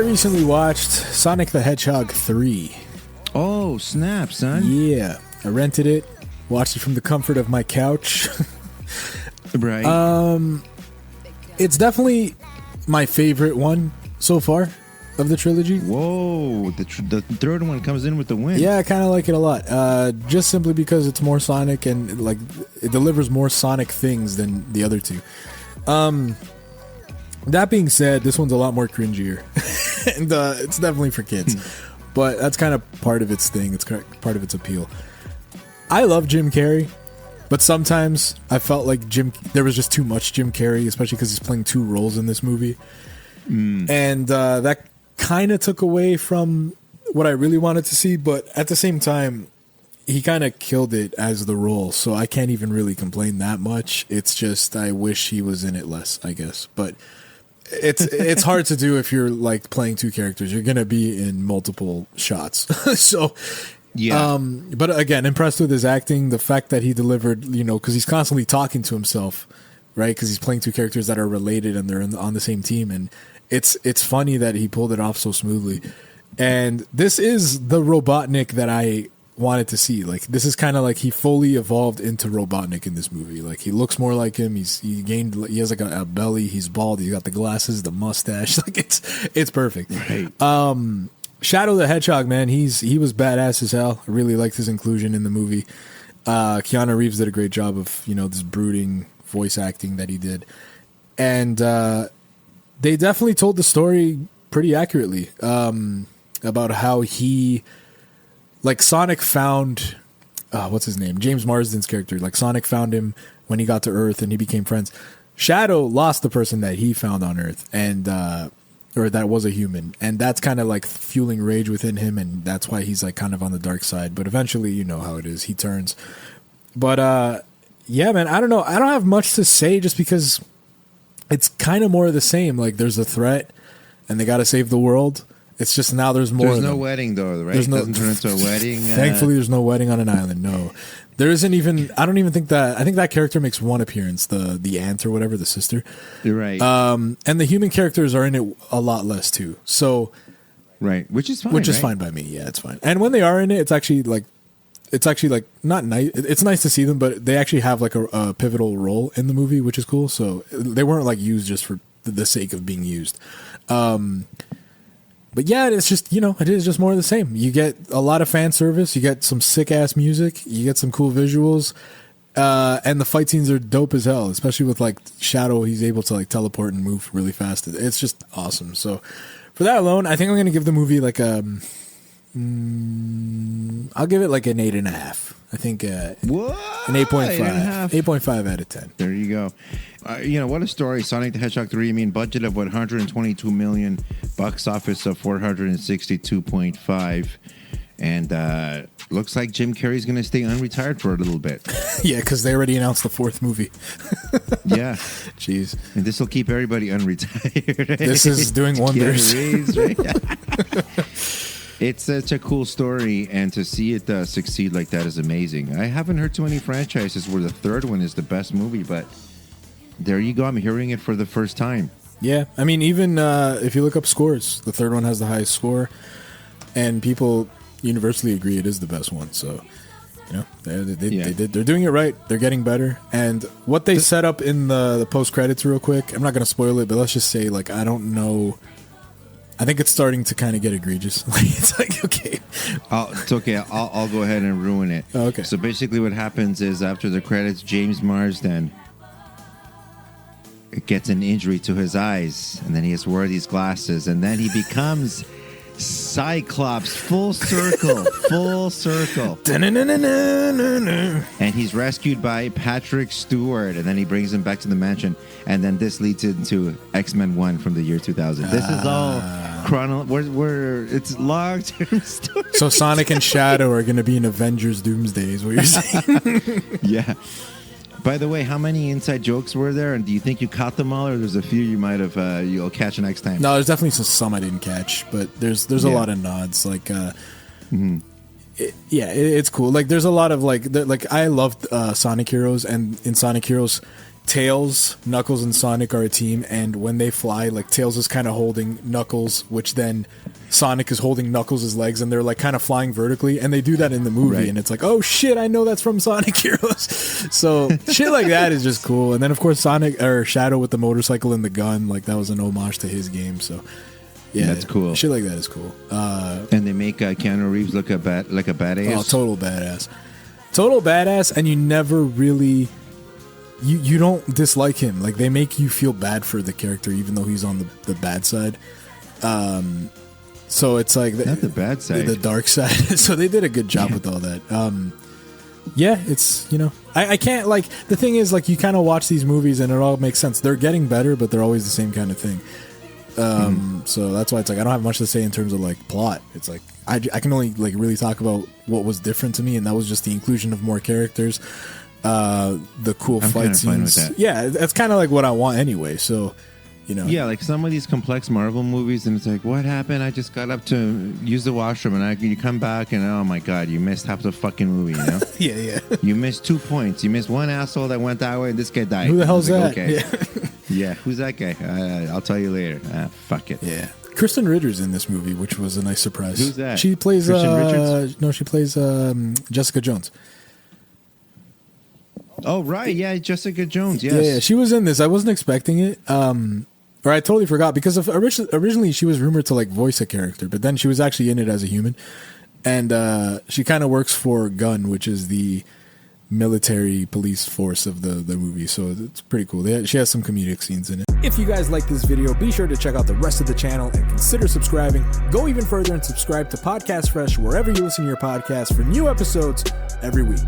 recently watched Sonic the Hedgehog 3. Oh, snap, son. Yeah, I rented it, watched it from the comfort of my couch. Right. It's definitely my favorite one so far of the trilogy. Whoa, the third one comes in with the win. Yeah, I kind of like it a lot. Just simply because it's more Sonic and like it delivers more Sonic things than the other two. That being said, this one's a lot more cringier, and it's definitely for kids. But that's kind of part of its thing. It's part of its appeal. I love Jim Carrey, but sometimes I felt like there was just too much Jim Carrey, especially because he's playing two roles in this movie, and that kind of took away from what I really wanted to see. But at the same time, he kind of killed it as the role, so I can't even really complain that much. It's just I wish he was in it less, I guess. But it's hard to do if you're like playing two characters. You're gonna be in multiple shots. So yeah. But again, impressed with his acting. The fact that he delivered, because he's constantly talking to himself, right? Because he's playing two characters that are related and they're on the same team, and it's funny that he pulled it off so smoothly. And this is the Robotnik that I wanted to see. Like, this is kind of like he fully evolved into Robotnik in this movie. Like, he looks more like him. He has like a belly. He's bald. He's got the glasses, the mustache. Like, it's perfect. Right. Shadow the Hedgehog, man, he was badass as hell. I really liked his inclusion in the movie. Keanu Reeves did a great job of this brooding voice acting that he did, and they definitely told the story pretty accurately about how he. Like, Sonic found, what's his name? James Marsden's character. Like, Sonic found him when he got to Earth and he became friends. Shadow lost the person that he found on Earth, and or that was a human. And that's kind of like fueling rage within him, and that's why he's like kind of on the dark side. But eventually, you know how it is. He turns. But, yeah, man, I don't know. I don't have much to say just because it's kind of more of the same. Like, there's a threat, and they got to save the world. It's just now there's more. There's no wedding though, right? It doesn't turn into a wedding. Thankfully, there's no wedding on an island. No, there isn't even. I don't even think that. I think that character makes one appearance. The aunt or whatever, the sister. You're right. And the human characters are in it a lot less too. So, right, which is fine. Fine by me. Yeah, it's fine. And when they are in it, it's actually like not nice. It's nice to see them, but they actually have like a pivotal role in the movie, which is cool. So they weren't like used just for the sake of being used. But yeah, it's just, it is just more of the same. You get a lot of fan service. You get some sick ass music. You get some cool visuals. And the fight scenes are dope as hell, especially with like Shadow. He's able to like teleport and move really fast. It's just awesome. So for that alone, I think I'm going to give the movie like I'll give it like an 8.5. I think an 8.5. 8.5 out of 10. There you go. What a story. Sonic the Hedgehog 3, budget of $122 million, box office of 462.5, and looks like Jim Carrey's going to stay unretired for a little bit. Yeah, because they already announced the fourth movie. Yeah. Jeez. And this will keep everybody unretired. This is doing wonders. It's such a cool story, and to see it succeed like that is amazing. I haven't heard too many franchises where the third one is the best movie, but there you go. I'm hearing it for the first time. Yeah, I mean, even if you look up scores, the third one has the highest score, and people universally agree it is the best one. So, they're doing it right. They're getting better, and what they set up in the post credits, real quick. I'm not going to spoil it, but let's just say, like, I don't know. I think it's starting to kind of get egregious. It's like, okay. It's okay. I'll go ahead and ruin it. Oh, okay. So basically what happens is after the credits, James Marsden gets an injury to his eyes, and then he has to wear these glasses, and then he becomes Cyclops, full circle. And he's rescued by Patrick Stewart, and then he brings him back to the mansion, and then this leads into X-Men 1 from the year 2000. This is all it's long-term story. So Sonic and Shadow are going to be in Avengers Doomsday, is what you're saying? Yeah. By the way, how many inside jokes were there, and do you think you caught them all, or there's a few you might have you'll catch next time? No, there's definitely some I didn't catch, but there's a lot of nods. Like, it's cool. Like, there's a lot of like I loved Sonic Heroes, and in Sonic Heroes, Tails, Knuckles, and Sonic are a team, and when they fly, like Tails is kind of holding Knuckles, which then Sonic is holding Knuckles' legs, and they're like kind of flying vertically, and they do that in the movie, Right. and it's like, oh shit, I know that's from Sonic Heroes. So shit like that is just cool. And then of course Sonic or Shadow with the motorcycle and the gun, like that was an homage to his game. So yeah, That's cool. Shit like that is cool. And they make Keanu Reeves look like a badass. Oh, total badass, and you never really. You don't dislike him. Like, they make you feel bad for the character, even though he's on the bad side. So it's like Not the bad side. the dark side. So they did a good job with all that. Yeah, it's, I can't, like, the thing is, like, you kind of watch these movies and it all makes sense. They're getting better, but they're always the same kind of thing. So that's why it's like I don't have much to say in terms of like plot. It's like I can only like really talk about what was different to me, and that was just the inclusion of more characters. The cool fight scenes. Fine with that. Yeah, that's kind of like what I want anyway. So, Yeah, like some of these complex Marvel movies, and it's like, what happened? I just got up to use the washroom, and you come back, and oh my god, you missed half the fucking movie. Yeah. You missed 2 points. You missed one asshole that went that way, and this guy died. Who the hell's that? Okay. Yeah, who's that guy? I'll tell you later. Fuck it. Yeah. Kristen Ritter's in this movie, which was a nice surprise. Who's that? She plays Christian Richards? No, she plays Jessica Jones. Oh, right. Yeah, Jessica Jones. Yes. Yeah, she was in this. I wasn't expecting it. Or I totally forgot because originally she was rumored to like voice a character, but then she was actually in it as a human. And she kind of works for Gunn, which is the military police force of the movie. So it's pretty cool. She has some comedic scenes in it. If you guys like this video, be sure to check out the rest of the channel and consider subscribing. Go even further and subscribe to Podcast Fresh wherever you listen to your podcasts for new episodes every week.